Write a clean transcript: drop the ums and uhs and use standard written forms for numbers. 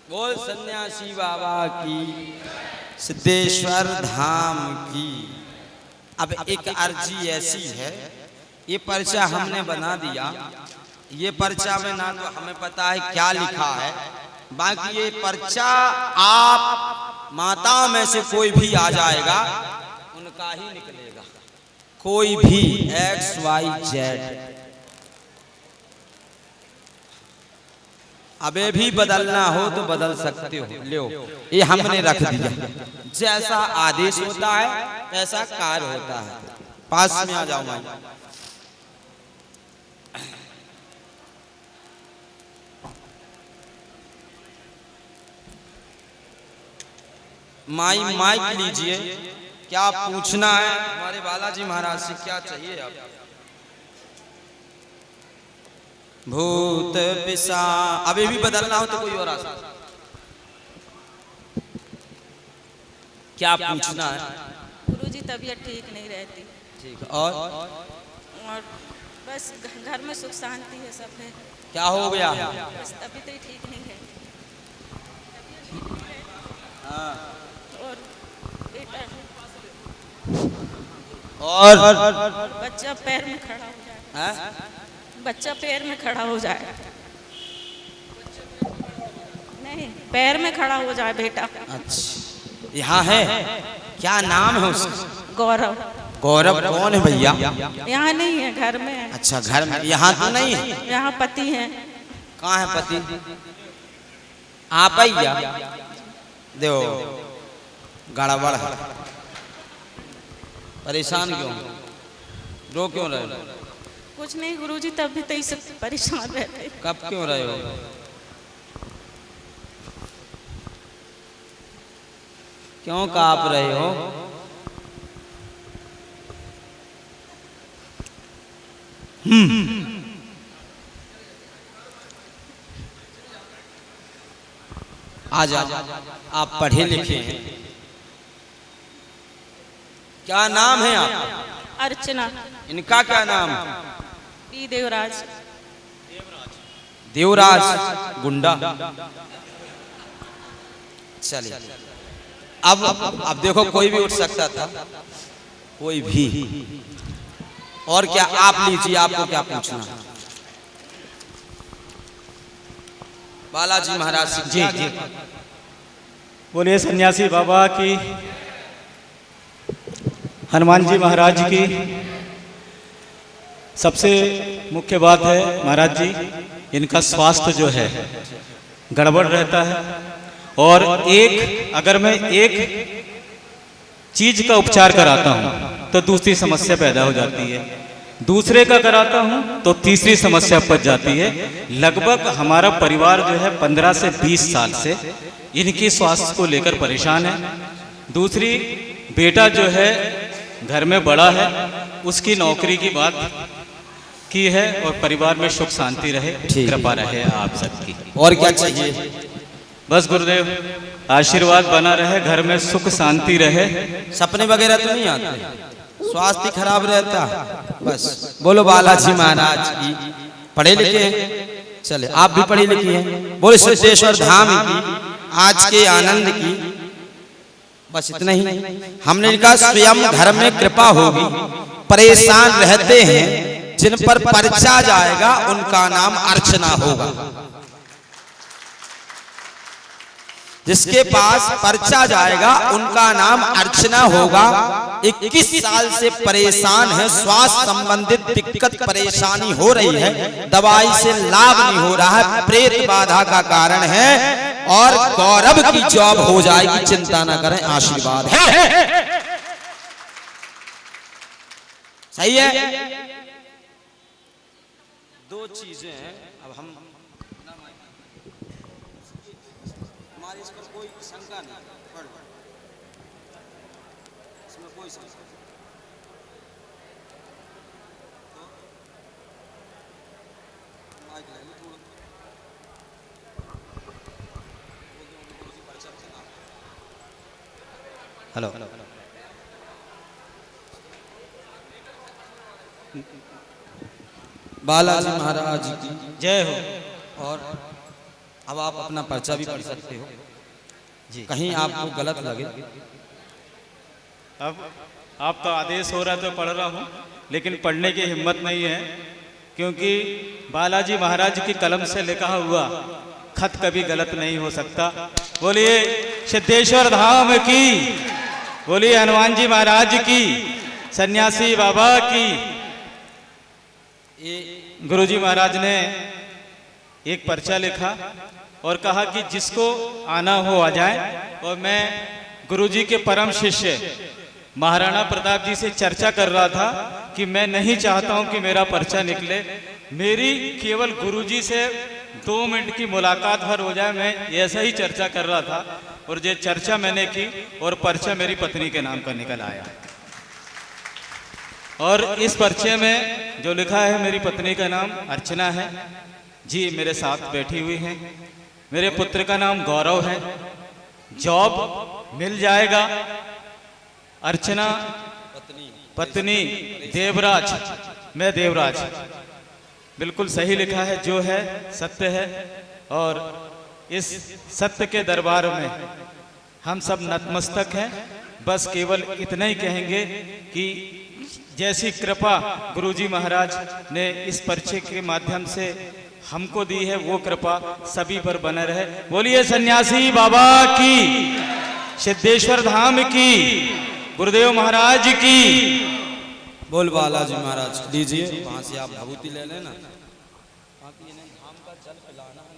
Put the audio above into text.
बोल सन्यासी बाबा की, सिद्धेश्वर धाम की। अब एक अर्जी ऐसी है, ये पर्चा हमने बना दिया। ये पर्चा में ना तो हमें पता है क्या लिखा है, बाकी ये पर्चा आप माताओं में से कोई भी आ जाएगा उनका ही निकलेगा। कोई भी XYZ। अबे भी बदलना हो तो बदल सकते हो, लो ये हमने रख दिया। जैसा आदेश होता है वैसा कार्य होता है। पास में आ जाओ भाई। माइक लीजिए। क्या पूछना है हमारे बालाजी महाराज से, क्या चाहिए आप? भूत पिसा अभी भी बदलना हो तो कोई और आ सकता। क्या पूछना है? गुरुजी तबीयत ठीक नहीं रहती। ठीक है। और बस घर में सुख शांति है, सब है। क्या हो गया? बस तबीयत ही ठीक नहीं है। हाँ। और बेटा और बच्चा पैर में खड़ा हो जाए। है? बच्चा पैर में खड़ा हो जाए। नहीं, पैर में खड़ा हो जाए बेटा। अच्छा, यहाँ है? क्या नाम है उसका? गौरव। गौरव कौन है भैया? यहाँ नहीं है, घर में है। अच्छा, घर में। यहाँ तो नहीं है? यहाँ पति है। कहाँ है पति? आप भैया देखो गड़बड़ है। परेशान क्यों, रो क्यों रहे हो? कुछ नहीं गुरुजी, तब भी तो इससे परेशान रहते। कब क्यों रहे हो? क्यों कांप रहे हो? आ जाओ, आप पढ़े लिखे हैं। क्या नाम है आप? अर्चना। इनका क्या नाम? पी देवराज। देवराज गुंडा। चलिए अब देखो, कोई भी उठ सकता था, कोई भी। और क्या आप लीजिए, आपको क्या पूछना है? बालाजी महाराज से। जी बोलिए सन्यासी बाबा की, हनुमान जी महाराज की। सबसे मुख्य बात है महाराज जी, इनका स्वास्थ्य जो है गड़बड़ रहता है। और अगर मैं एक चीज का उपचार कराता हूं तो दूसरी समस्या पैदा हो जाती है, दूसरे का कराता हूं तो तीसरी समस्या पच जाती है। लगभग हमारा परिवार जो है 15 से 20 साल से इनकी स्वास्थ्य को लेकर परेशान है। दूसरी, बेटा जो है घर में बड़ा है, उसकी नौकरी की बात की है। और परिवार में सुख शांति रहे, कृपा रहे आप सबकी। और क्या चाहिए? बस गुरुदेव आशीर्वाद बना रहे, घर में सुख शांति रहे। सपने वगैरह तो नहीं आते? स्वास्थ्य खराब रहता? बस बोलो बालाजी महाराज की। पढ़े लिखे हैं? चले आप भी पढ़े लिखे हैं। बोलो सिद्धेश्वर धाम की, आज के आनंद की। बस इतना ही। हमने कहा स्वयं घर में कृपा होगी। परेशान रहते हैं, जिन पर पर्चा जाएगा उनका नाम अर्चना होगा। जिसके पास पर्चा जाएगा उनका नाम अर्चना होगा। 21 साल से परेशान है, स्वास्थ्य संबंधित दिक्कत परेशानी हो रही है, दवाई से लाभ नहीं हो रहा है, प्रेत बाधा का कारण है। और गौरव की जॉब हो जाएगी, चिंता ना करें, आशीर्वाद है। सही है? दो चीजें हैं। अब हम हमारी इस पर कोई शंका नहीं, इसमें कोई शंका नहीं। हेलो, बालाजी महाराज की जय हो। और अब आप अपना पर्चा भी पढ़ सकते हो जी। कहीं आपको गलत लगे। अब आपका आदेश हो रहा है तो पढ़ रहा हूँ, लेकिन पढ़ने की हिम्मत नहीं है, क्योंकि बालाजी महाराज की कलम से लिखा हुआ खत कभी गलत नहीं हो सकता। बोलिए सिद्धेश्वर धाम की, बोलिए हनुमान जी महाराज की, सन्यासी बाबा की। ये गुरुजी महाराज ने एक पर्चा लिखा और कहा कि जिसको आना हो आ जाए। और मैं गुरुजी के परम शिष्य महाराणा प्रताप जी से चर्चा कर रहा था कि मैं नहीं चाहता हूं कि मेरा पर्चा निकले, मेरी केवल गुरुजी से 2 मिनट की मुलाकात भर हो जाए, मैं ऐसा ही चर्चा कर रहा था। और ये चर्चा मैंने की और पर्चा मेरी पत्नी के नाम का निकल आया। और इस पर्चे में जो लिखा है मेरी पत्नी का नाम अर्चना है जी, मेरे साथ बैठी हुई हैं। मेरे पुत्र का नाम गौरव है, जॉब मिल जाएगा। अर्चना पत्नी देवराज, मैं देवराज। बिल्कुल सही लिखा है, जो है सत्य है। और इस सत्य के दरबार में हम सब नतमस्तक हैं। बस केवल इतना ही कहेंगे कि जैसी कृपा गुरुजी महाराज ने इस पर्चे के माध्यम से हमको दी है, वो कृपा सभी पर बने रहे। बोलिए सन्यासी बाबा की, सिद्धेश्वर धाम की, गुरुदेव महाराज की। बोल बालाजी महाराज लीजिए, वहां से आप भभूति ले लेना। बाकी इन्हें धाम का जल पिलाना है।